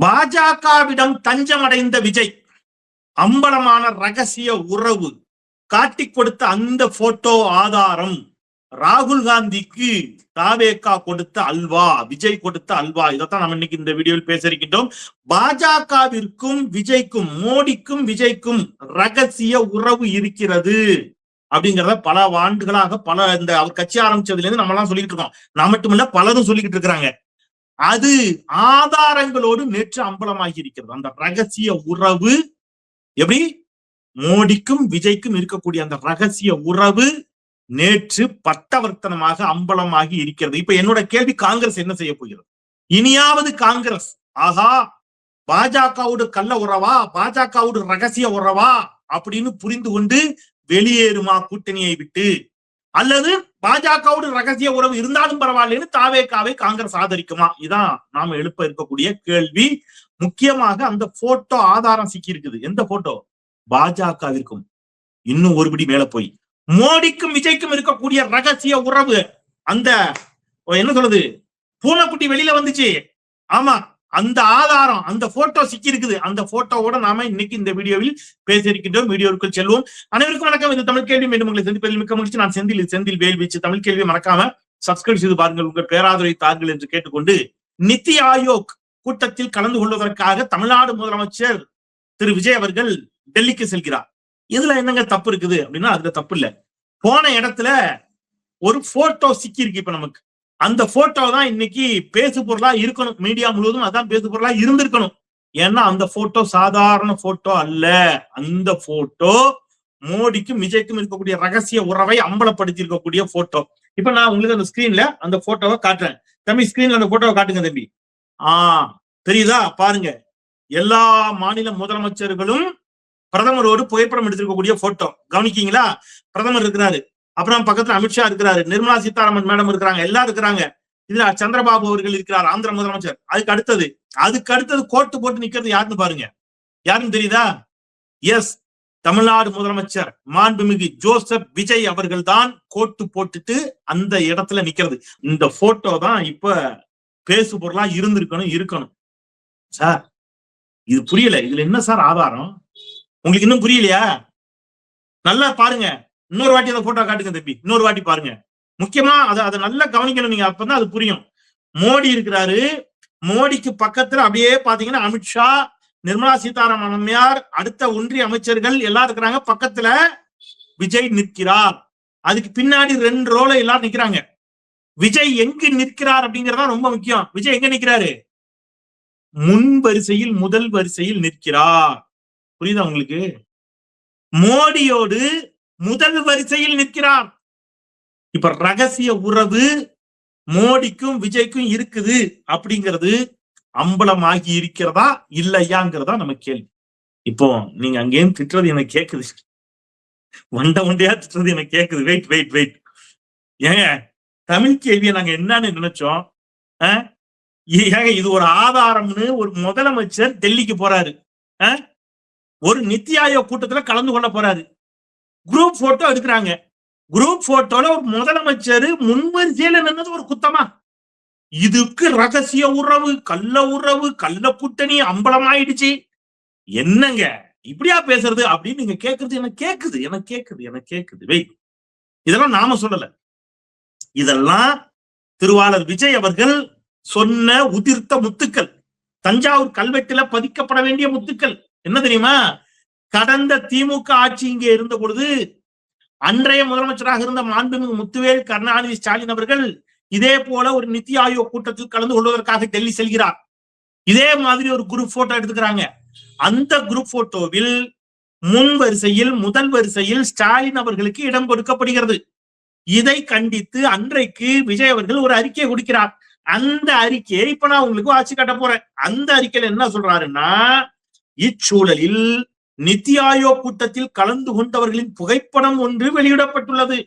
பாஜகவிடம் தஞ்சமடைந்த விஜய் அம்பலமான ரகசிய உறவு காட்டிக் கொடுத்த அந்த போட்டோ ஆதாரம் ராகுல் காந்திக்கு தாவேகா கொடுத்த அல்வா, விஜய் கொடுத்த அல்வா. இதைத்தான் நம்ம இன்னைக்கு இந்த வீடியோவில் பேச இருக்கின்றோம். பாஜகவிற்கும் விஜய்க்கும், மோடிக்கும் விஜய்க்கும் ரகசிய உறவு இருக்கிறது அப்படிங்கிறத பல ஆண்டுகளாக இந்த அவர் கட்சி ஆரம்பிச்சதுல இருந்து நம்ம எல்லாம் சொல்லிட்டு இருக்கோம். நான் மட்டுமில்ல, பலரும் சொல்லிக்கிட்டு இருக்கிறாங்க. அது ஆதாரங்களோடு நேற்று அம்பலமாகி இருக்கிறது. அந்த ரகசிய உறவு எப்படி மோடிக்கும் விஜய்க்கும் இருக்கக்கூடிய அந்த ரகசிய உறவு நேற்று பட்டவர்த்தனமாக அம்பலமாகி இருக்கிறது. இப்ப என்னோட கேள்வி, காங்கிரஸ் என்ன செய்ய போகிறது? இனியாவது காங்கிரஸ் ஆகா பாஜகவோடு கள்ள உறவா, பாஜகவோடு ரகசிய உறவா அப்படின்னு புரிந்து கொண்டு வெளியேறுமா கூட்டணியை விட்டு? அல்லது பாஜகவோடு ரகசிய உறவு இருந்தாலும் பரவாயில்லன்னு தாவேகாவை காங்கிரஸ் ஆதரிக்குமா? இதான் நாம எழுப்ப இருக்கக்கூடிய கேள்வி. முக்கியமாக அந்த போட்டோ ஆதாரம் சிக்கி இருக்குது. எந்த போட்டோ? பாஜகவிற்கும் இன்னும் ஒருபடி மேல போய் மோடிக்கும் விஜய்க்கும் இருக்கக்கூடிய ரகசிய உறவு, அந்த என்ன சொல்றது, பூனைக்குட்டி வெளியில வந்துச்சு. ஆமா, அந்த ஆதாரம், அந்த போட்டோ சிக்கி இருக்குது. அந்த போட்டோவோட நாம இன்னைக்கு இந்த வீடியோவில் பேச இருக்கின்றோம். வீடியோவுக்குள் செல்வோம். அனைவருக்கும் வணக்கம். இந்த தமிழ் கேள்வி மீண்டும் உங்களை சந்திப்பதில் மிக்க மகிழ்ச்சி. நான் செந்தில் வேல் வீச்சு. தமிழ் கேள்வியை மறக்காம சப்ஸ்கிரைப் செய்து பாருங்கள், உங்கள் பேராதரவை தாருங்கள் என்று கேட்டுக்கொண்டு, நித்தி ஆயோக் கூட்டத்தில் கலந்து கொள்வதற்காக தமிழ்நாடு முதலமைச்சர் திரு விஜய் அவர்கள் டெல்லிக்கு செல்கிறார். இதுல என்னங்க தப்பு இருக்குது அப்படின்னா, அதுல தப்பு இல்ல. போன இடத்துல ஒரு போட்டோ சிக்கி இருக்கு. இப்ப நமக்கு அந்த போட்டோ தான் இன்னைக்கு பேசு பொருளா இருக்கணும். மீடியா முழுவதும் அதான் பேசு பொருளா இருந்திருக்கணும். ஏன்னா அந்த போட்டோ சாதாரண போட்டோ அல்ல. அந்த போட்டோ மோடிக்கும் விஜய்க்கும் இருக்கக்கூடிய ரகசிய உறவை அம்பலப்படுத்தி இருக்கக்கூடிய போட்டோ. இப்ப நான் உங்களுக்கு அந்த ஸ்கிரீன்ல அந்த போட்டோவை காட்டுறேன். தம்பி, ஸ்கிரீன்ல அந்த போட்டோவை காட்டுங்க தம்பி. தெரியுதா? பாருங்க, எல்லா மாநில முதலமைச்சர்களும் பிரதமரோடு புகைப்படம் எடுத்திருக்கக்கூடிய போட்டோ. கவனிக்கீங்களா? பிரதமர் இருக்கிறாரு, அப்புறம் பக்கத்துல அமித்ஷா இருக்கிறாரு, நிர்மலா சீதாராமன் மேடம் இருக்கிறாங்க, எல்லாரும் இருக்கிறாங்க. இதுல சந்திரபாபு அவர்கள் இருக்கிறார், ஆந்திர முதலமைச்சர். அதுக்கு அடுத்தது கோட்டு போட்டு நிக்கிறது யாருன்னு பாருங்க. யாருன்னு தெரியுதா? எஸ், தமிழ்நாடு முதலமைச்சர் மாண்புமிகு ஜோசப் விஜய் அவர்கள் தான் கோட்டு போட்டுட்டு அந்த இடத்துல நிக்கிறது. இந்த போட்டோ தான் இப்ப பேசு பொருளா இருக்கணும். சார், இது புரியல. இதுல என்ன சார் ஆதாரம்? உங்களுக்கு இன்னும் புரியலையா? நல்லா பாருங்க. இன்னொரு வாட்டி அந்த போட்டோ காட்டுங்க தம்பி. இன்னொரு வாட்டி பாருங்க. முக்கியமா அதை நல்லா கவனிக்கணும் நீங்க. அப்பதான் அது புரியும். மோடி இருக்கிறாரு, மோடிக்கு பக்கத்துல அப்படியே பாத்தீங்கன்னா அமித்ஷா, நிர்மலா சீதாராமன் அம்மையார், அடுத்த ஒன்றிய அமைச்சர்கள் எல்லாம் இருக்கிறாங்க. பக்கத்துல விஜய் நிற்கிறார். அதுக்கு பின்னாடி 2 ரோல எல்லாரும் நிக்கிறாங்க. விஜய் எங்கு நிற்கிறார் அப்படிங்கறதா ரொம்ப முக்கியம். விஜய் எங்க நிக்கிறாரு? முன் வரிசையில், முதல் வரிசையில் நிற்கிறார். புரியுதா உங்களுக்கு? மோடியோடு முதல் வரிசையில் நிற்கிறார். இப்ப ரகசிய உறவு மோடிக்கும் விஜய்க்கும் இருக்குது அப்படிங்கிறது அம்பலமாகி இருக்கிறதா இல்லையாங்கிறதா நம்ம கேள்வி. இப்போ நீங்க அங்கேயும் திட்டுறது எனக்கு கேக்குது, வண்டையா திட்டுறது எனக்கு கேக்குது. வெயிட் ஏங்க, தமிழ் கேள்வியை நாங்க என்னன்னு நினைச்சோம்? ஏங்க, இது ஒரு ஆதாரம்னு ஒரு முதலமைச்சர் டெல்லிக்கு போறாரு, ஒரு நித்தி ஆயோக் கூட்டத்துல கலந்து கொள்ள போறாரு. குரூப் போட்டோ எடுக்கிறாங்க. குரூப் போட்டோல ஒரு முதலமைச்சர் முன்வரிசையில நின்னது ஒரு குத்தமா? இதுக்கு ரகசிய உறவு, கள்ள கூட்டணி அம்பலமாயிடுச்சு. என்னங்க இப்படியா பேசுறது அப்படின்னு நீங்க கேக்குறது எனக்கு கேக்குது. வெயிட், இதெல்லாம் நாம சொல்லல. இதெல்லாம் திருவாளர் விஜய் அவர்கள் சொன்ன உதிர்த்த முத்துக்கள், தஞ்சாவூர் கல்வெட்டுல பதிக்கப்பட வேண்டிய முத்துக்கள். என்ன தெரியுமா? கடந்த திமுக ஆட்சி இங்கே இருந்த பொழுது அன்றைய முதலமைச்சராக இருந்த மாண்புமிகு முத்துவேல் கருணாநிதி ஸ்டாலின் அவர்கள் இதே போல ஒரு நித்தி ஆயோக் கூட்டத்தில் கலந்து கொள்வதற்காக டெல்லி செல்கிறார். இதே மாதிரி ஒரு குரூப் போட்டோ எடுத்துக்கிறாங்க. அந்த குரூப் போட்டோவில் முன் வரிசையில், முதல் வரிசையில் ஸ்டாலின் அவர்களுக்கு இடம் கொடுக்கப்படுகிறது. இதை கண்டித்து அன்றைக்கு விஜய் அவர்கள் ஒரு அறிக்கையை கொடுக்கிறார். அந்த அறிக்கையை இப்ப நான் உங்களுக்கு வாட்சி காட்ட போறேன். அந்த அறிக்கையில என்ன சொல்றாருன்னா, இச்சூழலில் நித்தி ஆயோக் கூட்டத்தில் கலந்து கொண்டவர்களின் புகைப்படம் ஒன்று வெளியிடப்பட்டுள்ளது.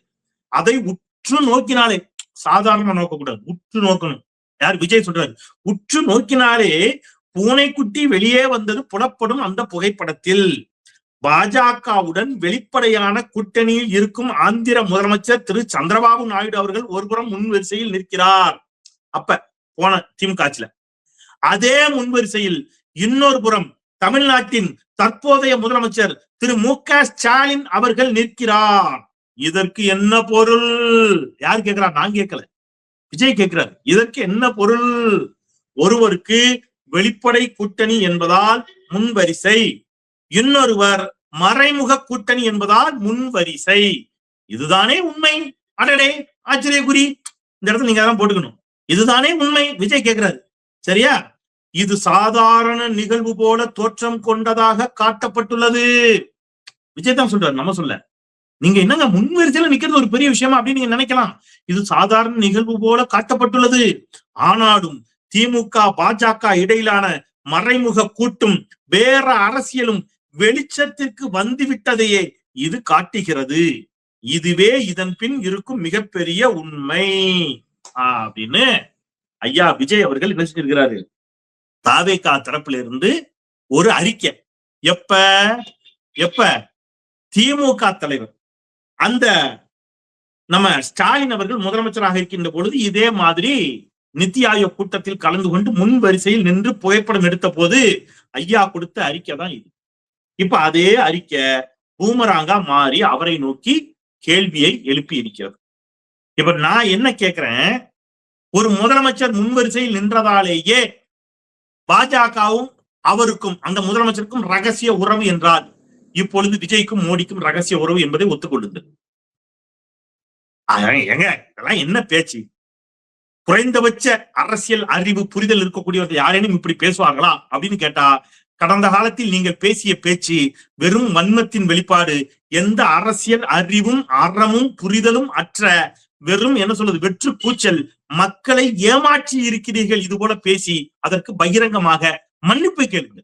அதை உற்று நோக்கினாலே, சாதாரண நோக்கக்கூடாது, உற்று நோக்கணும். யார்? விஜய் சொல்றாரு. உற்று நோக்கினாலே பூனைக்குட்டி வெளியே வந்தது புலப்படும். அந்த புகைப்படத்தில் பாஜகவுடன் வெளிப்படையான கூட்டணியில் இருக்கும் ஆந்திர முதலமைச்சர் திரு சந்திரபாபு நாயுடு அவர்கள் ஒருபுறம் முன்வரிசையில் நிற்கிறார். அப்ப போன திமுக ஆட்சியில அதே முன்வரிசையில் இன்னொரு புறம் தமிழ்நாட்டின் தற்போதைய முதலமைச்சர் திரு மு.க. ஸ்டாலின் அவர்கள் நிற்கிறார். இதற்கு என்ன பொருள்? யார் கேட்கிறார்? நான் கேட்கல, விஜய் கேட்கிறார். இதற்கு என்ன பொருள்? ஒருவருக்கு வெளிப்படை கூட்டணி என்பதால் முன்வரிசை, இன்னொருவர் மறைமுக கூட்டணி என்பதால் முன்வரிசை. இதுதானே உண்மை? அடடே, ஆச்சரியக்குறி. இந்த இடத்துல நீங்க அதான் போட்டுக்கணும். இதுதானே உண்மை? விஜய் கேட்கிறாரு. சரியா? இது சாதாரண நிகழ்வு போல தோற்றம் கொண்டதாக காட்டப்பட்டுள்ளது. விஜய் தான் சொல்றாரு, நம்ம சொல்ல. நீங்க என்னங்க முன்வரிசையில நிக்கிறது ஒரு பெரிய விஷயமா அப்படின்னு நீங்க நினைக்கலாம். இது சாதாரண நிகழ்வு போல காட்டப்பட்டுள்ளது. ஆனாலும் திமுக பாஜக இடையிலான மறைமுக கூட்டும் வேற அரசியலும் வெளிச்சத்திற்கு வந்துவிட்டதையே இது காட்டுகிறது. இதுவே இதன் பின் இருக்கும் மிகப்பெரிய உண்மை அப்படின்னு ஐயா விஜய் அவர்கள் பேசியிருக்கிறாரு. தாவேகா தரப்புல இருந்து ஒரு அறிக்கை. எப்ப திமுக தலைவர் அந்த நம்ம ஸ்டாலின் அவர்கள் முதலமைச்சராக இருக்கின்ற பொழுது இதே மாதிரி நித்தி ஆயோக் கூட்டத்தில் கலந்து கொண்டு முன் வரிசையில் நின்று புகைப்படம் எடுத்த போது ஐயா கொடுத்த அறிக்கை தான் இது. இப்ப அதே அறிக்கை பூமராங்கா மாறி அவரை நோக்கி கேள்வியை எழுப்பி இருக்கிறது. இப்ப நான் என்ன கேட்கிறேன், ஒரு முதலமைச்சர் முன்வரிசையில் நின்றதாலேயே பாஜகவும் அவருக்கும் அந்த முதலமைச்சருக்கும் ரகசிய உறவு என்றால் இப்பொழுது விஜய்க்கும் மோடிக்கும் ரகசிய உறவு என்பதை ஒத்துக்கொள்ளுங்கள். ஏங்க இதெல்லாம் என்ன பேச்சு? குறைந்தபட்ச அரசியல் அறிவு புரிதல் இருக்கக்கூடியவர்கள் யாரேனும் இப்படி பேசுவார்களா அப்படின்னு கேட்டா, கடந்த காலத்தில் நீங்கள் பேசிய பேச்சு வெறும் வன்மத்தின் வெளிப்பாடு. எந்த அரசியல் அறிவும் அறமும் புரிதலும் அற்ற வெறும் என்ன சொல்றது வெற்று கூச்சல். மக்களை ஏமாற்றி இருக்கிறீர்கள் இது போல பேசி. அதற்கு பகிரங்கமாக மன்னிப்பு கேளுங்க.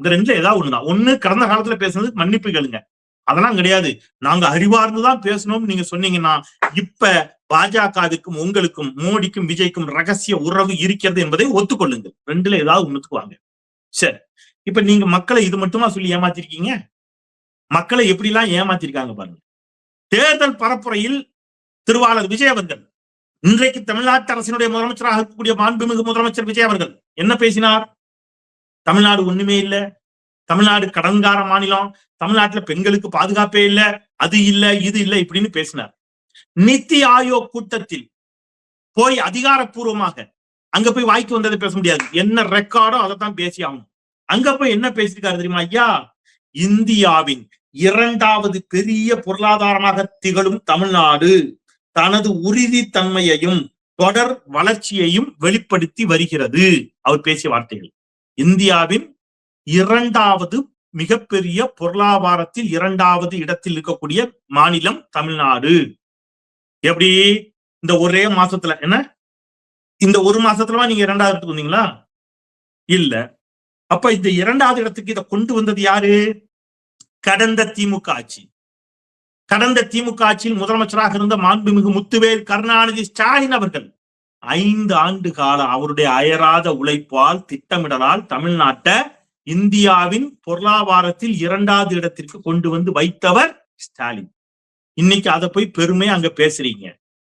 இந்த ரெண்டுல ஏதாவது ஒண்ணுதான். ஒண்ணு, கடந்த காலத்துல பேசுனதுக்கு மன்னிப்பு கேளுங்க. அதெல்லாம் கிடையாது, நாங்க அறிவார்ந்துதான் பேசணும்னு நீங்க சொன்னீங்கன்னா, இப்ப பாஜகவுக்கும் உங்களுக்கும் மோடிக்கும் விஜய்க்கும் ரகசிய உறவு இருக்கிறது என்பதை ஒத்துக்கொள்ளுங்கள். ரெண்டுல ஏதாவது ஒண்ணுக்கு வாங்க. சரி, இப்ப நீங்க மக்களை இது மட்டுமா சொல்லி ஏமாத்திருக்கீங்க? மக்களை எப்படி எல்லாம் ஏமாத்திருக்காங்க பாருங்க. தேர்தல் பரப்புரையில் திருவாளர் விஜய் அவர்கள், இன்றைக்கு தமிழ்நாட்டு அரசினுடைய முதலமைச்சராக இருக்கக்கூடிய மாண்புமிகு முதலமைச்சர் விஜய் அவர்கள் என்ன பேசினார்? தமிழ்நாடு ஒண்ணுமே இல்ல, தமிழ்நாடு கடன்கார மாநிலம், தமிழ்நாட்டுல பெண்களுக்கு பாதுகாப்பே இல்ல, அது இல்ல இது இல்ல இப்படின்னு பேசினார். நித்தி ஆயோக் கூட்டத்தில் போய் அதிகாரப்பூர்வமாக அங்க போய் வாய்க்கு வந்ததை பேச முடியாது. என்ன ரெக்கார்டோ அதைத்தான் பேசி ஆகணும். அங்க போய் என்ன பேசிருக்காரு தெரியுமா ஐயா? இந்தியாவின் 2வது பெரிய பொருளாதாரமாக திகழும் தமிழ்நாடு தனது உறுதித்தன்மையையும் தொடர் வளர்ச்சியையும் வெளிப்படுத்தி வருகிறது. அவர் பேசிய வார்த்தைகள். இந்தியாவின் 2வது மிகப்பெரிய பொருளாதாரத்தில் 2வது இடத்தில் இருக்கக்கூடிய மாநிலம் தமிழ்நாடு. எப்படி இந்த ஒரே மாசத்துல, என்ன இந்த ஒரு மாசத்துலமா நீங்க 2வது இடத்துக்கு வந்தீங்களா? இல்ல. அப்ப இந்த 2வது இடத்துக்கு இதை கொண்டு வந்தது யாரு? கடந்த திமுக ஆட்சி. கடந்த திமுக ஆட்சியில் முதலமைச்சராக இருந்த மாண்புமிகு முத்துவேல் கருணாநிதி ஸ்டாலின் அவர்கள் 5 ஆண்டு கால அவருடைய அயராத உழைப்பால் திட்டமிடலால் தமிழ்நாட்டை இந்தியாவின் பொருளாதாரத்தில் 2வது இடத்திற்கு கொண்டு வந்து வைத்தவர் ஸ்டாலின். இன்னைக்கு அதை போய் பெருமை அங்க பேசுறீங்க.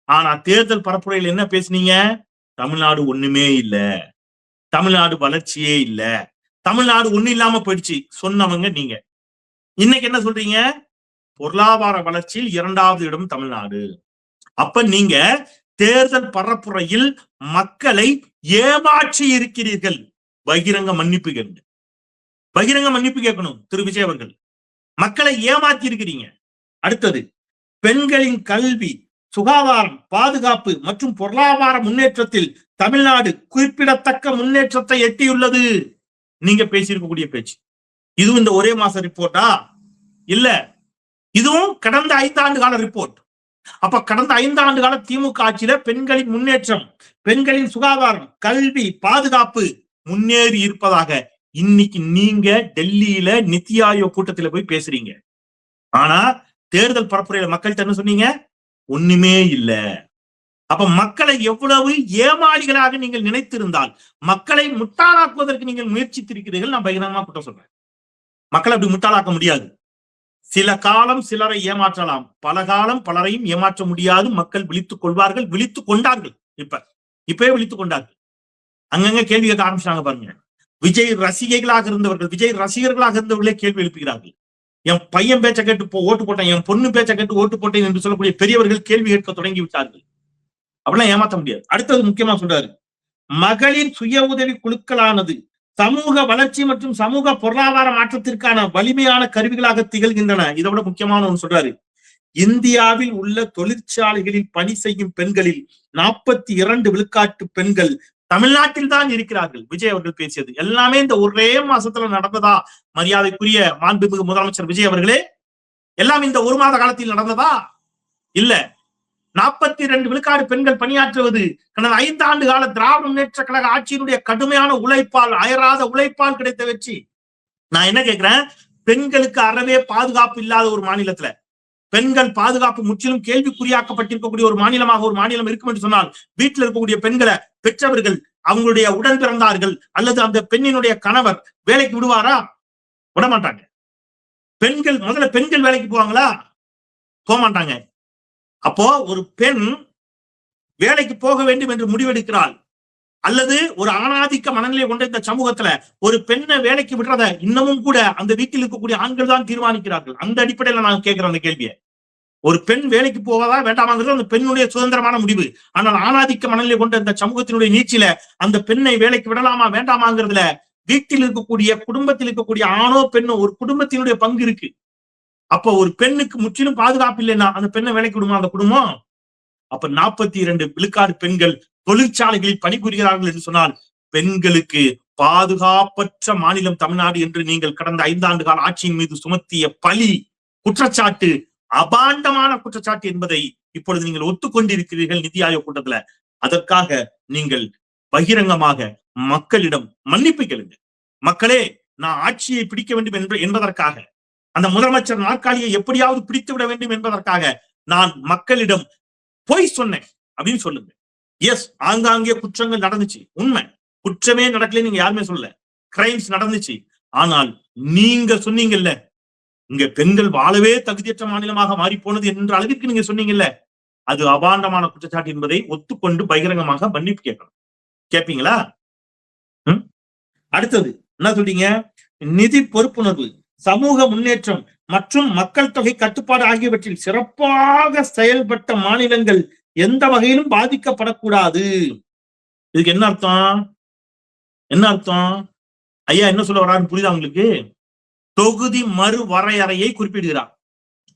ஆனா தேர்தல் பரப்புரையில் என்ன பேசுனீங்க? தமிழ்நாடு ஒண்ணுமே இல்ல, தமிழ்நாடு வளர்ச்சியே இல்ல, தமிழ்நாடு ஒண்ணு இல்லாம போயிடுச்சு சொன்னவங்க நீங்க. இன்னைக்கு என்ன சொல்றீங்க? பொருளாதார வளர்ச்சியில் 2வது இடம் தமிழ்நாடு. அப்ப நீங்க தேர்தல் பரப்புரையில் மக்களை ஏமாற்றி இருக்கிறீர்கள். பகிரங்க மன்னிப்பு கேளுங்க. பகிரங்க மன்னிப்பு கேட்கணும் திரு விஜய் அவர்கள். மக்களை ஏமாற்றி இருக்கிறீங்க. அடுத்தது, பெண்களின் கல்வி, சுகாதாரம், பாதுகாப்பு மற்றும் பொருளாதார முன்னேற்றத்தில் தமிழ்நாடு குறிப்பிடத்தக்க முன்னேற்றத்தை எட்டியுள்ளது. நீங்க பேசியிருக்கக்கூடிய பேச்சு. இதுவும் இந்த ஒரே மாச ரிப்போர்ட்டா? இல்ல, இதுவும் கடந்த 5 ஆண்டு கால ரிப்போர்ட். அப்ப கடந்த 5 ஆண்டு கால திமுக ஆட்சியில பெண்களின் முன்னேற்றம், பெண்களின் சுகாதாரம், கல்வி, பாதுகாப்பு முன்னேறி இருப்பதாக இன்னைக்கு நீங்க டெல்லியில நித்தி ஆயோக் கூட்டத்துல போய் பேசுறீங்க. ஆனா தேர்தல் பரப்புரையில மக்கள்கிட்ட என்ன சொன்னீங்க? ஒண்ணுமே இல்ல. அப்ப மக்களை எவ்வளவு ஏமாளிகளாக நீங்கள் நினைத்திருந்தால், மக்களை முட்டாளாக்குவதற்கு நீங்கள் முயற்சித்திருக்கிறீர்கள். நான் பகிரங்கமா குற்றம் சொல்றேன். மக்களை அப்படி முட்டாளாக்க முடியாது. சில காலம் சிலரை ஏமாற்றலாம், பல காலம் பலரையும் ஏமாற்ற முடியாது. மக்கள் விழித்துக் கொள்வார்கள், விழித்துக் கொண்டார்கள். இப்பவே விழித்துக் கொண்டார்கள். அங்கங்க கேள்வி கேட்க ஆரம்பிச்சாங்க பாருங்க. விஜய் ரசிகைகளாக இருந்தவர்கள், விஜய் ரசிகர்களாக இருந்தவர்களே கேள்வி எழுப்புகிறார்கள். என் பையன் பேச்சை கேட்டு ஓட்டு போட்டேன், என் பொண்ணு பேச்சை கேட்டு ஓட்டு போட்டேன் என்று சொல்லக்கூடிய பெரியவர்கள் கேள்வி கேட்க தொடங்கி விட்டார்கள். அப்படிலாம் ஏமாத்த முடியாது. அடுத்தது முக்கியமா சொல்றாரு, மகளிர் சுய உதவி குழுக்களானது சமூக வளர்ச்சி மற்றும் சமூக பொருளாதார மாற்றத்திற்கான வலிமையான கருவிகளாக திகழ்கின்றன. இதை விட முக்கியமான ஒன்று சொல்றாரு, இந்தியாவில் உள்ள தொழிற்சாலைகளில் பணி செய்யும் பெண்களில் 42 விழுக்காட்டு பெண்கள் தமிழ்நாட்டில் தான் இருக்கிறார்கள். விஜய் அவர்கள் பேசியது எல்லாமே இந்த ஒரே மாசத்துல நடந்ததா? மரியாதைக்குரிய மாண்புமிகு முதலமைச்சர் விஜய் அவர்களே, எல்லாம் இந்த ஒரு மாத காலத்தில் நடந்ததா? இல்ல. 42 விழுக்காடு பெண்கள் பணியாற்றுவது கடந்த 5 ஆண்டு கால திராவிட முன்னேற்ற கழக ஆட்சியினுடைய கடுமையான உழைப்பால், அயராத உழைப்பால் கிடைத்த வெற்றி. நான் என்ன கேட்கிறேன், பெண்களுக்கு அறவே பாதுகாப்பு இல்லாத ஒரு மாநிலத்துல, பெண்கள் பாதுகாப்பு முற்றிலும் கேள்விக்குறியாக்கப்பட்டிருக்கக்கூடிய ஒரு மாநிலமாக ஒரு மாநிலம் இருக்கும் என்று சொன்னால், வீட்டில் இருக்கக்கூடிய பெண்களை பெற்றவர்கள், அவங்களுடைய உடன் பிறந்தார்கள் அல்லது அந்த பெண்ணினுடைய கணவர் வேலைக்கு விடுவாரா? விட மாட்டாங்க. முதல்ல பெண்கள் வேலைக்கு போவாங்களா? போக மாட்டாங்க. அப்போ ஒரு பெண் வேலைக்கு போக வேண்டும் என்று முடிவெடுக்கிறாள், அல்லது ஒரு ஆணாதிக்க மனநிலை கொண்ட இந்த சமூகத்துல ஒரு பெண்ணை வேலைக்கு விடுறத இன்னமும் கூட அந்த வீட்டில் இருக்கக்கூடிய ஆண்கள் தான் தீர்மானிக்கிறார்கள். அந்த அடிப்படையில நான் கேட்கிறேன் அந்த கேள்வியை. ஒரு பெண் வேலைக்கு போவதா வேண்டாமாங்கிறது அந்த பெண்ணுடைய சுதந்திரமான முடிவு. ஆனால் ஆணாதிக்க மனநிலை கொண்ட இந்த சமூகத்தினுடைய நீச்சில அந்த பெண்ணை வேலைக்கு விடலாமா வேண்டாமாங்கிறதுல வீட்டில் இருக்கக்கூடிய, குடும்பத்தில் இருக்கக்கூடிய ஆணோ பெண்ணோ ஒரு குடும்பத்தினுடைய பங்கு இருக்கு. அப்ப ஒரு பெண்ணுக்கு முற்றிலும் பாதுகாப்பு இல்லைன்னா அந்த பெண்ணை வேலைக்கு விடுமா அந்த குடும்பம்? அப்ப 42 விழுக்காடு பெண்கள் தொழிற்சாலைகளில் பணிபுரிகிறார்கள் என்று சொன்னால், பெண்களுக்கு பாதுகாப்பற்ற மாநிலம் தமிழ்நாடு என்று நீங்கள் கடந்த 5 ஆண்டு கால ஆட்சியின் மீது சுமத்திய பழி, குற்றச்சாட்டு அபாண்டமான குற்றச்சாட்டு என்பதை இப்பொழுது நீங்கள் ஒத்துக்கொண்டிருக்கிறீர்கள் நிதி ஆயோக் கூட்டத்துல. அதற்காக நீங்கள் பகிரங்கமாக மக்களிடம் மன்னிப்பு கேளுங்க. மக்களே, நான் ஆட்சியை பிடிக்க வேண்டும் என்பதற்காக, அந்த முதலமைச்சர் நாற்காலியை எப்படியாவது பிடித்து விட வேண்டும் என்பதற்காக நான் மக்களிடம் பொய் சொன்னேன் அப்படின்னு சொல்லுங்க. எஸ், ஆங்காங்கே குற்றங்கள் நடந்துச்சு, உண்மை. குற்றமே நடக்கல நீங்க யாருமே சொல்லல, கிரைம்ஸ் நடந்துச்சு. ஆனால் நீங்க சொன்னீங்கல்ல, இங்க பெண்கள் வாழவே தகுதியற்ற மாநிலமாக மாறி போனது என்ற அளவிற்கு நீங்க சொன்னீங்கல்ல, அது அபாண்டமான குற்றச்சாட்டு என்பதை ஒத்துக்கொண்டு பகிரங்கமாக மன்னிப்பு கேட்கணும். கேட்பீங்களா? அடுத்தது என்ன சொல்றீங்க? நிதி பொறுப்புணர்வு, சமூக முன்னேற்றம் மற்றும் மக்கள் தொகை கட்டுப்பாடு ஆகியவற்றில் சிறப்பாக செயல்பட்ட மாநிலங்கள் எந்த வகையிலும் பாதிக்கப்படக்கூடாது. இதுக்கு என்ன அர்த்தம்? என்ன அர்த்தம்? ஐயா என்ன சொல்ல வர்றாருன்னு புரியுதா உங்களுக்கு? தொகுதி மறு வரையறையை குறிப்பிடுகிறார்.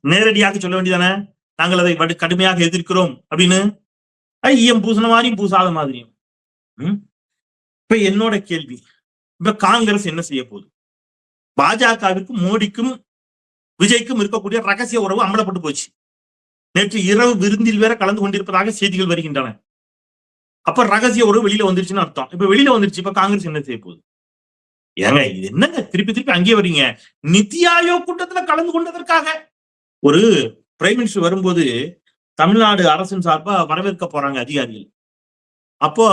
நேரடியாக சொல்ல வேண்டியதானே, நாங்கள் அதை கடுமையாக எதிர்க்கிறோம் அப்படின்னு. ஈயம் பூசின மாதிரியும் பூசாத மாதிரியும். இப்ப என்னோட கேள்வி, இப்ப காங்கிரஸ் என்ன செய்ய போகுது? பாஜகவிற்கும் மோடிக்கும் விஜய்க்கும் இருக்கக்கூடிய ரகசிய உறவு அமலப்பட்டு போச்சு. நேற்று இரவு விருந்தில் வேற கலந்து கொண்டிருப்பதாக செய்திகள் வருகின்றன. அப்ப ரகசிய உறவு வெளியில வந்துருச்சுன்னு அர்த்தம். இப்ப வெளியில வந்துருச்சு, இப்ப காங்கிரஸ் என்ன செய்ய போகுது? ஏங்க இது என்னங்க திருப்பி அங்கே வரீங்க? நிதி ஆயோக் கூட்டத்துல கலந்து கொண்டதற்காக ஒரு பிரைம் மினிஸ்டர் வரும்போது தமிழ்நாடு அரசின் சார்பா வரவேற்க போறாங்க அதிகாரிகள். அப்போ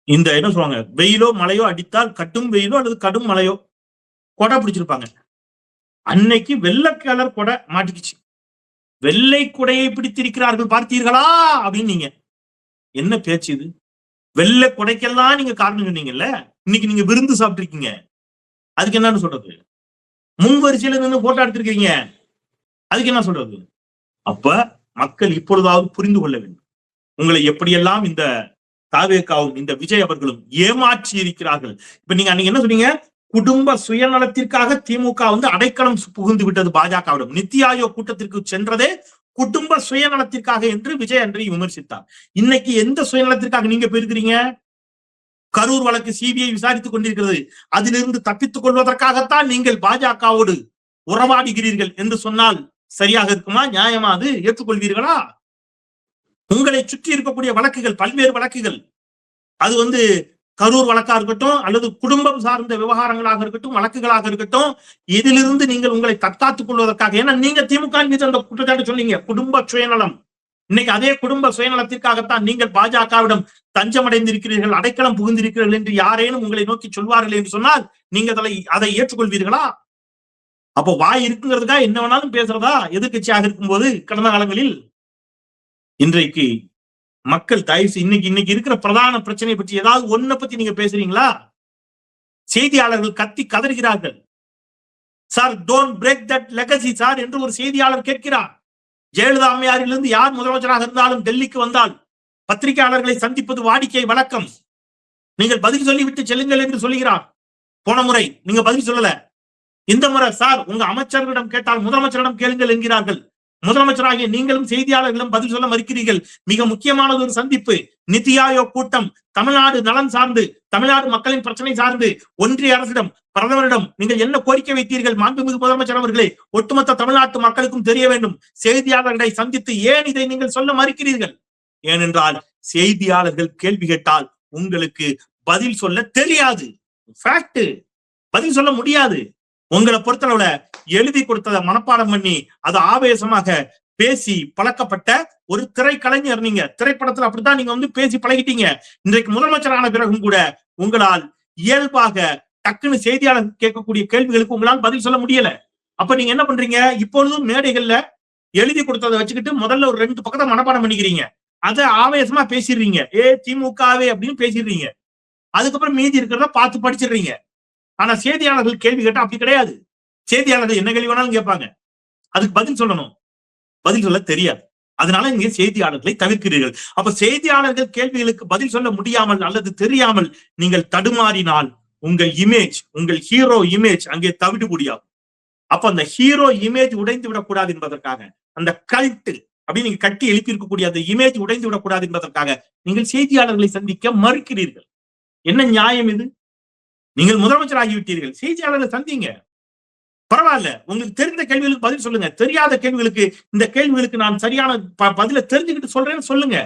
இந்த என்ன சொல்லுவாங்க, வெயிலோ மழையோ அடித்தால், கடும் வெயிலோ அல்லது கடும் மழையோ கொடை பிடிச்சிருப்பாங்க. அன்னைக்கு வெள்ளை கலர் கொடை மாட்டிக்கிச்சு. வெள்ளை கொடையை பிடித்திருக்கிறார்கள் பார்த்தீர்களா அப்படின்னு நீங்க என்ன பேச்சு இது? வெள்ளை கொடைக்கெல்லாம் நீங்க காரணம் சொன்னீங்கல்ல, இன்னைக்கு நீங்க விருந்து சாப்பிட்டிருக்கீங்க, அதுக்கு என்னன்னு சொல்றது? முன் வரிசையில நின்று போட்டோ எடுத்திருக்கீங்க, அதுக்கு என்ன சொல்றது? அப்ப மக்கள் இப்பொழுதாவது புரிந்து கொள்ள வேண்டும், உங்களை எப்படியெல்லாம் இந்த தாவேகாவும் இந்த விஜய் அவர்களும் ஏமாற்றி இருக்கிறார்கள். இப்ப நீங்க அன்னைக்கு என்ன சொன்னீங்க? குடும்ப சுயநலத்திற்காக திமுக அடைக்கலம் புகுந்து விட்டது பாஜகவிடம். நிதி ஆயோக் கூட்டத்திற்கு சென்றதே குடும்ப சுயநலத்திற்காக என்று விஜய் அன்றை விமர்சித்தார். இன்னைக்கு எந்த சுயநலத்திற்காக நீங்க போயிருக்கிறீங்க? கரூர் வழக்கு சிபிஐ விசாரித்துக் கொண்டிருக்கிறது, அதிலிருந்து தப்பித்துக் கொள்வதற்காகத்தான் நீங்கள் பாஜகவோடு உறவாடுகிறீர்கள் என்று சொன்னால் சரியாக இருக்குமா? நியாயமா? அது ஏற்றுக்கொள்வீர்களா? உங்களை சுற்றி இருக்கக்கூடிய வழக்குகள், பல்வேறு வழக்குகள், அது கரூர் வழக்கா இருக்கட்டும் அல்லது குடும்பம் சார்ந்த விவகாரங்களாக இருக்கட்டும், வழக்குகளாக இருக்கட்டும், இதிலிருந்து நீங்கள் உங்களை தற்காத்துக் கொள்வதற்காக, ஏன்னா நீங்க திமுக மீது அந்த குற்றச்சாட்டு சொன்னீங்க, குடும்ப சுயநலம். இன்னைக்கு அதே குடும்ப சுயநலத்திற்காகத்தான் நீங்கள் பாஜகவிடம் தஞ்சம் அடைந்திருக்கிறீர்கள், அடைக்கலம் புகுந்திருக்கிறீர்கள் என்று யாரேனும் உங்களை நோக்கி சொல்வார்கள் என்று சொன்னால் நீங்கள் அதை ஏற்றுக்கொள்வீர்களா? அப்போ வாய் இருக்குங்கிறதுக்கா என்ன வேணாலும் பேசுறதா எதிர்கட்சியாக இருக்கும்போது கடந்த காலங்களில்? இன்றைக்கு மக்கள் தயவு இன்னைக்கு இருக்கிற பிரதான பிரச்சனையை பற்றி ஏதாவது ஒன்ன பத்தி நீங்க பேசுறீங்களா? செய்தியாளர்கள் கத்தி கதறுகிறார்கள். Sir don't break that legacy sir என்று ஒரு செய்தியாளர் கேட்கிறார். ஜெயலலிதா அம்மையாரிலிருந்து யார் முதலமைச்சராக இருந்தாலும் டெல்லிக்கு வந்தால் பத்திரிகையாளர்களை சந்திப்பது வாடிக்கை வழக்கம். நீங்கள் பதில் சொல்லிவிட்டு செல்லுங்கள் என்று சொல்லுகிறார். போன முறை நீங்க பதில் சொல்லல. இந்த முறை சார் உங்க அமைச்சர்களிடம் கேட்டால் முதலமைச்சரிடம் கேளுங்கள் என்கிறார்கள். முதலமைச்சராகிய நீங்களும் செய்தியாளர்களும் பதில் சொல்ல மறுக்கிறீர்கள். மிக முக்கியமானது ஒரு சந்திப்பு, நிதி ஆயோக் கூட்டம், தமிழ்நாடு நலன் சார்ந்து, தமிழ்நாடு மக்களின் பிரச்சனை சார்ந்து ஒன்றிய அரசிடம் பிரதமரிடம் நீங்கள் என்ன கோரிக்கை வைத்தீர்கள் மாண்புமிகு முதலமைச்சர் அவர்களே? ஒட்டுமொத்த தமிழ்நாட்டு மக்களுக்கும் தெரிய வேண்டும். செய்தியாளர்களை சந்தித்து ஏன் இதை நீங்கள் சொல்ல மறுக்கிறீர்கள்? ஏனென்றால் செய்தியாளர்கள் கேள்வி கேட்டால் உங்களுக்கு பதில் சொல்ல தெரியாது. ஃபேக்ட், பதில் சொல்ல முடியாது. உங்களை பொறுத்தளவுல எழுதி கொடுத்ததை மனப்பாடம் பண்ணி அதை ஆவேசமாக பேசி பழக்கப்பட்ட ஒரு திரைக்கலைஞர் நீங்க. திரைப்படத்துல அப்படித்தான் நீங்க பேசி பழகிட்டீங்க. இன்றைக்கு முதலமைச்சரான பிறகும் கூட உங்களால் இயல்பாக டக்குன்னு செய்தியாளர் கேட்கக்கூடிய கேள்விகளுக்கு உங்களால் பதில் சொல்ல முடியல. அப்ப நீங்க என்ன பண்றீங்க? இப்பொழுதும் மேடைகள்ல எழுதி கொடுத்ததை வச்சுக்கிட்டு முதல்ல ஒரு 2 பக்கத்தை மனப்பாடம் பண்ணிக்கிறீங்க. அதை ஆவேசமா பேசிடுறீங்க. திமுகவே அப்படின்னு பேசிடுறீங்க. அதுக்கப்புறம் மீதி இருக்கிறத பார்த்து படிச்சிடுறீங்க. ஆனா செய்தியாளர்கள் கேள்வி கேட்டா அப்படி கிடையாது. செய்தியாளர்கள் என்ன கேள்வி வேணாலும் கேட்பாங்க. அதுக்கு பதில் சொல்லணும். பதில் சொல்ல தெரியாது. அதனால நீங்க செய்தியாளர்களை தவிர்க்கிறீர்கள். அப்ப செய்தியாளர்கள் கேள்விகளுக்கு பதில் சொல்ல முடியாமல் அல்லது தெரியாமல் நீங்கள் தடுமாறினால் உங்கள் இமேஜ், உங்கள் ஹீரோ இமேஜ் அங்கே தவிடு முடியாகும். அப்ப அந்த ஹீரோ இமேஜ் உடைந்து விடக்கூடாது என்பதற்காக, அந்த கல்ட் அப்படின்னு நீங்க கட்டி எழுப்பி இருக்கக்கூடிய அந்த இமேஜ் உடைந்து விடக்கூடாது என்பதற்காக நீங்கள் செய்தியாளர்களை சந்திக்க மறுக்கிறீர்கள். என்ன நியாயம் இது? நீங்கள் முதலமைச்சர் ஆகிவிட்டீர்கள், செய்தியாளர்களை சந்திங்க. பரவாயில்ல, உங்களுக்கு தெரிந்த கேள்விகளுக்கு பதில் சொல்லுங்க. தெரியாத கேள்விகளுக்கு, இந்த கேள்விகளுக்கு நான் சரியான பதில தெரிஞ்சுக்கிட்டு சொல்றேன்னு சொல்லுங்க.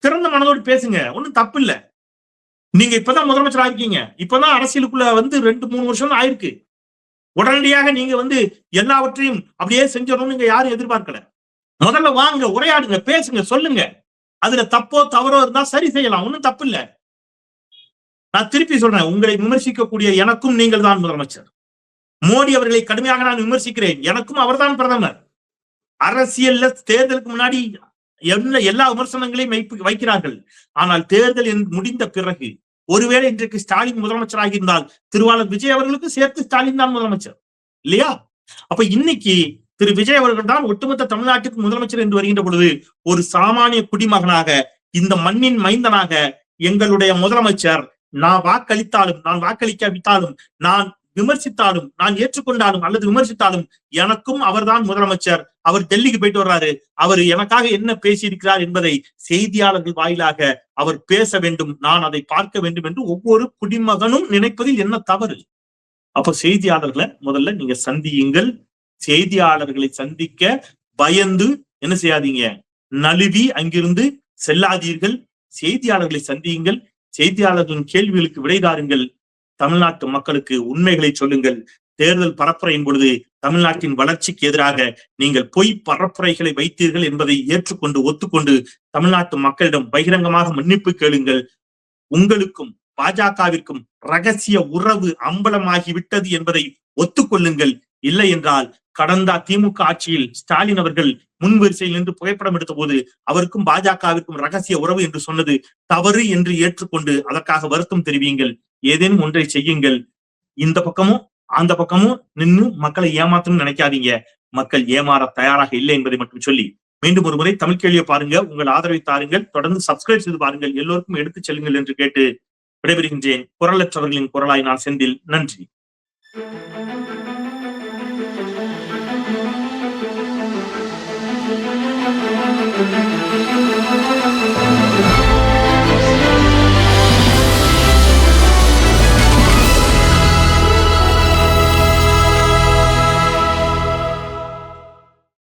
திறந்த மனதோடு பேசுங்க. ஒண்ணும் தப்பு இல்ல. நீங்க இப்பதான் முதலமைச்சர் ஆகிருக்கீங்க. இப்பதான் அரசியலுக்குள்ள 2-3 வருஷம் ஆயிருக்கு. உடனடியாக நீங்க எல்லாவற்றையும் அப்படியே செஞ்சிடணும்னு நீங்க யாரும் எதிர்பார்க்கல. முதல்ல வாங்க, உரையாடுங்க, பேசுங்க, சொல்லுங்க. அதுல தப்போ தவறோ இருந்தா சரி செய்யலாம். ஒண்ணும் தப்பு இல்ல. நான் திருப்பி சொல்றேன், உங்களை விமர்சிக்கக்கூடிய எனக்கும் நீங்கள் தான் முதலமைச்சர். மோடி அவர்களை கடுமையாக நான் விமர்சிக்கிறேன். எனக்கும் அவர்தான் பிரதமர். அரசியல்ல தேர்தலுக்கு முன்னாடி எல்லா விமர்சனங்களையும் வைக்கிறார்கள். ஆனால் தேர்தல் முடிந்த பிறகு ஒருவேளை இன்றைக்கு ஸ்டாலின் முதலமைச்சராக இருந்தால் திருவாளர் விஜய் அவர்களுக்கு சேர்த்து ஸ்டாலின் தான் முதலமைச்சர் இல்லையா? அப்ப இன்னைக்கு திரு விஜய் அவர்கள் தான் ஒட்டுமொத்த தமிழ்நாட்டுக்கு முதலமைச்சர் என்று வருகின்ற பொழுது ஒரு சாமானிய குடிமகனாக, இந்த மண்ணின் மைந்தனாக எங்களுடைய முதலமைச்சர், நான் வாக்களித்தாலும் நான் வாக்களிக்காவிட்டாலும், நான் விமர்சித்தாலும் நான் ஏற்றுக்கொண்டாலும் அல்லது விமர்சித்தாலும் எனக்கும் அவர்தான் முதலமைச்சர். அவர் டெல்லிக்கு போயிட்டு வர்றாரு, அவர் எனக்காக என்ன பேசியிருக்கிறார் என்பதை செய்தியாளர்கள் வாயிலாக அவர் பேச வேண்டும், நான் அதை பார்க்க வேண்டும் என்று ஒவ்வொரு குடிமகனும் நினைப்பதில் என்ன தவறு? அப்ப செய்தியாளர்களை முதல்ல நீங்க சந்தியுங்கள். செய்தியாளர்களை சந்திக்க பயந்து என்ன செய்யாதீங்க, நழுவி அங்கிருந்து செல்லாதீர்கள். செய்தியாளர்களை சந்தியுங்கள். செய்தியாளர்களின் கேள்விகளுக்கு விடைதாருங்கள். தமிழ்நாட்டு மக்களுக்கு உண்மைகளை சொல்லுங்கள். தேர்தல் பரப்புரையின் பொழுது தமிழ்நாட்டின் வளர்ச்சிக்கு எதிராக நீங்கள் பொய் பரப்புரைகளை வைத்தீர்கள் என்பதை ஏற்றுக்கொண்டு ஒத்துக்கொண்டு தமிழ்நாட்டு மக்களிடம் பகிரங்கமாக மன்னிப்பு கேளுங்கள். உங்களுக்கும் பாஜகவிற்கும் ரகசிய உறவு அம்பலமாகிவிட்டது என்பதை ஒத்துக்கொள்ளுங்கள். இல்லை என்றால் கடந்த திமுக ஆட்சியில் ஸ்டாலின் அவர்கள் முன்வரிசையில் நின்று புகைப்படம் எடுத்த போது அவருக்கும் பாஜகவிற்கும் ரகசிய உறவு என்று சொன்னது தவறு என்று ஏற்றுக்கொண்டு அதற்காக வருத்தம் தெரிவியுங்கள். ஏதேனும் ஒன்றை செய்யுங்கள். இந்த பக்கமும் அந்த பக்கமும் நின்று மக்களை ஏமாத்தணும்னு நினைக்காதீங்க. மக்கள் ஏமாற தயாராக இல்லை என்பதை மட்டும் சொல்லி மீண்டும் ஒரு முறை தமிழ் கேள்வியை பாருங்க, உங்கள் ஆதரவை தாருங்கள், தொடர்ந்து சப்ஸ்கிரைப் செய்து பாருங்கள், எல்லோருக்கும் எடுத்துச் செல்லுங்கள் என்று கேட்டு விடைபெறுகின்றேன். குரலற்றவர்களின் குரலாய் நான் செந்தில். நன்றி.